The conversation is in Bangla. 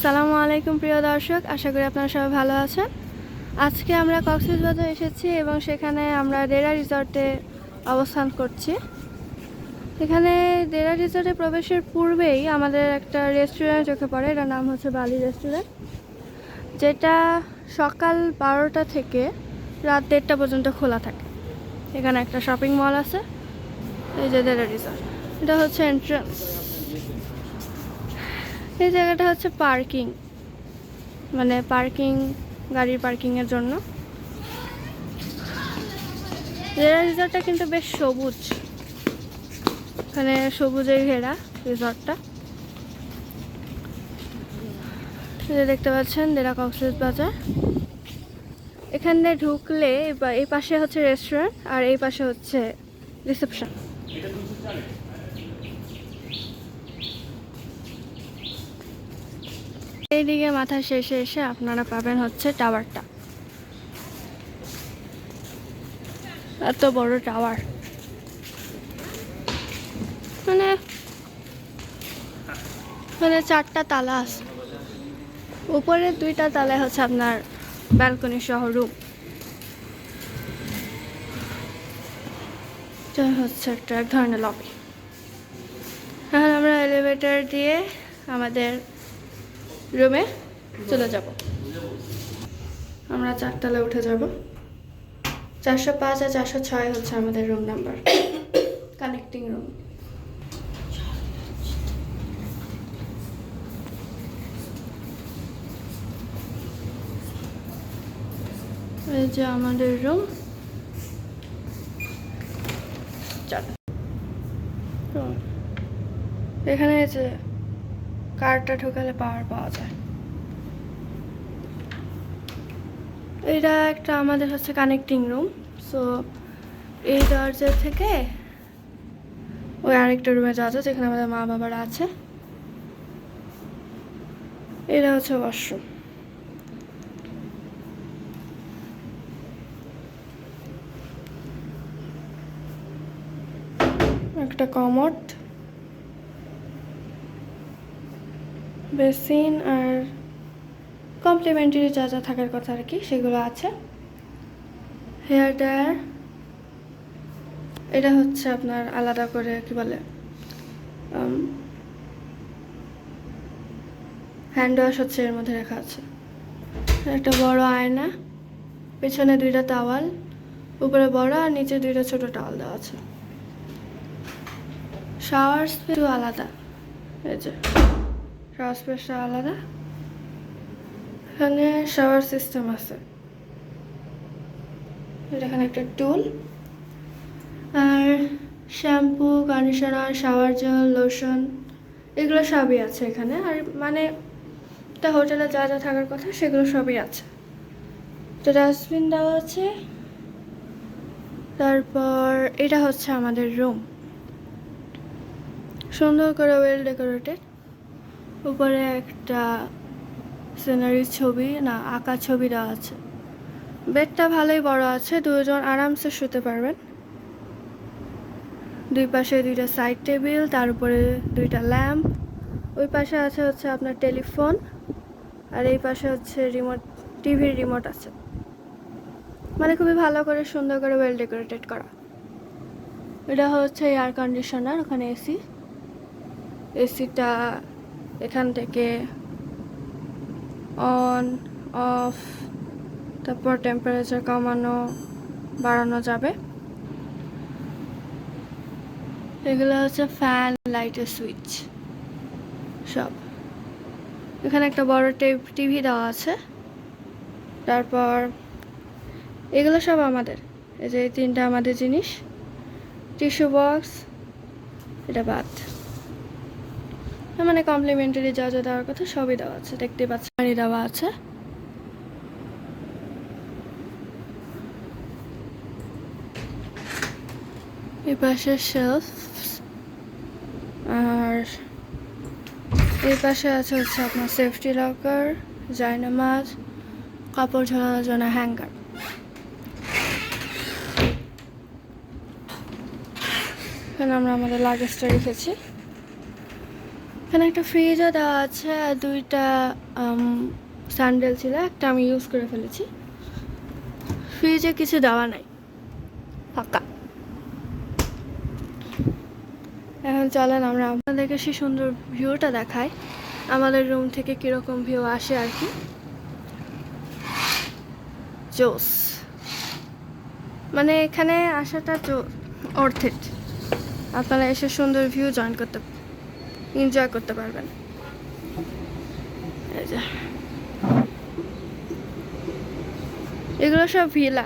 আসসালামু আলাইকুম প্রিয় দর্শক, আশা করি আপনারা সবাই ভালো আছেন। আজকে আমরা কক্সবাজার এসেছি এবং সেখানে আমরা ডেরা রিসর্টে অবস্থান করছি। এখানে ডেরা রিসর্টে প্রবেশের পূর্বেই আমাদের একটা রেস্টুরেন্ট চোখে পড়ে, এটার নাম হচ্ছে বালি রেস্টুরেন্ট, যেটা সকাল 12টা থেকে রাত 1:30 পর্যন্ত খোলা থাকে। এখানে একটা শপিং মল আছে, এই যে ডেরা রিসর্ট, এটা হচ্ছে এন্ট্রান্স। এই জায়গাটা হচ্ছে পার্কিং, মানে গাড়ির পার্কিংয়ের জন্য। রিসর্টটা কিন্তু বেশ সবুজ, এখানে সবুজে ঘেরা রিসর্টটা। দেখতে পাচ্ছেন ডেরা কক্সবাজার। এখানে ঢুকলে এই পাশে হচ্ছে রেস্টুরেন্ট আর এই পাশে হচ্ছে রিসেপশন। এইদিকে মাথার শেষে এসে আপনারা পাবেন হচ্ছে টাওয়ারটা, এত বড় টাওয়ার, মানে 4টা তালা আছে। উপরে 2টা তালায় হচ্ছে আপনার ব্যালকনি সহ রুম। হচ্ছে এক ধরনের লবি। এখন আমরা এলিভেটর দিয়ে আমাদের রুমে চলে যাব। আমরা 4 তলায় উঠে যাব। 405 আর 406 হচ্ছে আমাদের রুম নাম্বার, কানেক্টিং রুম। এই যে আমাদের রুম। এখানে যে কার্ডটা ঢোকালে পাওয়ার পাওয়া যায়। এটা একটা আমাদের হচ্ছে কানেক্টিং রুম। সো এই দরজা থেকে ওই আরেকটা রুমে যাওয়া যায়, যেখানে আমাদের মা বাবারা আছে। এটা হচ্ছে ওয়াশরুম। একটা কমোড, বেসিন আর কমপ্লিমেন্টারি যা যা থাকার কথা আর কি সেগুলো আছে। হেয়ার ড্রায়ার, এটা হচ্ছে আপনার আলাদা করে কি বলে হ্যান্ড ওয়াশ হচ্ছে এর মধ্যে রাখা আছে। একটা বড় আয়না, পেছনে 2টা টাওয়াল, উপরে বড় আর নিচে 2টা ছোট টাওয়াল দেওয়া আছে। শাওয়ার স্পেস আলাদা, এই যে শাওয়ার স্পেসটা আলাদা। এখানে শাওয়ার সিস্টেম আছে, এখানে একটা টুল আর shampoo, conditioner, shower gel, lotion, এগুলো সবই আছে এখানে। আর মানে একটা হোটেলে যা যা থাকার কথা সেগুলো সবই আছে। তো ডাস্টবিন দেওয়া আছে। তারপর এটা হচ্ছে আমাদের রুম, সুন্দর করে ওয়েল ডেকোরেটেড। উপরে একটা সিনারির ছবি, না আঁকা ছবি দেওয়া আছে। বেডটা ভালোই বড় আছে, 2 জন আরামসে শুতে পারবেন। 2 পাশে 2টা সাইড টেবিল, তার উপরে 2টা ল্যাম্প। ওই পাশে আছে হচ্ছে আপনার টেলিফোন, আর এই পাশে হচ্ছে রিমোট, টিভির রিমোট আছে। মানে খুবই ভালো করে সুন্দর করে ওয়েল ডেকোরেটেড করা। এটা হচ্ছে এয়ার কন্ডিশনার, ওখানে এসিটা এখান থেকে অন অফ, তারপর টেম্পারেচার কমানো বাড়ানো যাবে। এগুলো হচ্ছে ফ্যান, লাইটের সুইচ সব। এখানে একটা বড় টিভি দেওয়া আছে। তারপর এগুলো সব আমাদের, এই যে এই 3টা আমাদের জিনিস। টিস্যু বক্স, এটা বাদ, মানে কমপ্লিমেন্টারি যা যা দেওয়ার কথা সবই দেওয়া আছে। দেখতে পাচ্ছি পানি দেওয়া আছে। এই পাশে শেলফ, আর এই পাশে আছে হচ্ছে আপনার সেফটি লকার, জায়নামাজ, কাপড় ঝোলানোর জন্য হ্যাঙ্গার। এখানে আমরা আমাদের লাগেজটা রেখেছি। এখানে একটা ফ্রিজও দেওয়া আছে আর দুইটা স্যান্ডেল ছিল, একটা আমি ইউজ করে ফেলেছি। ফ্রিজে কিছু দেওয়া নাই, ফাঁকা। এখন চলেন আমরা আপনাদেরকে সেই সুন্দর ভিউটা দেখাই, আমাদের রুম থেকে কীরকম ভিউ আসে আর কি। জোস, মানে এখানে আসাটা অর্থ ইট। আপনারা এসে সুন্দর ভিউ এনজয় করতে পারবেন। এই যে এগুলো সব ভিলা।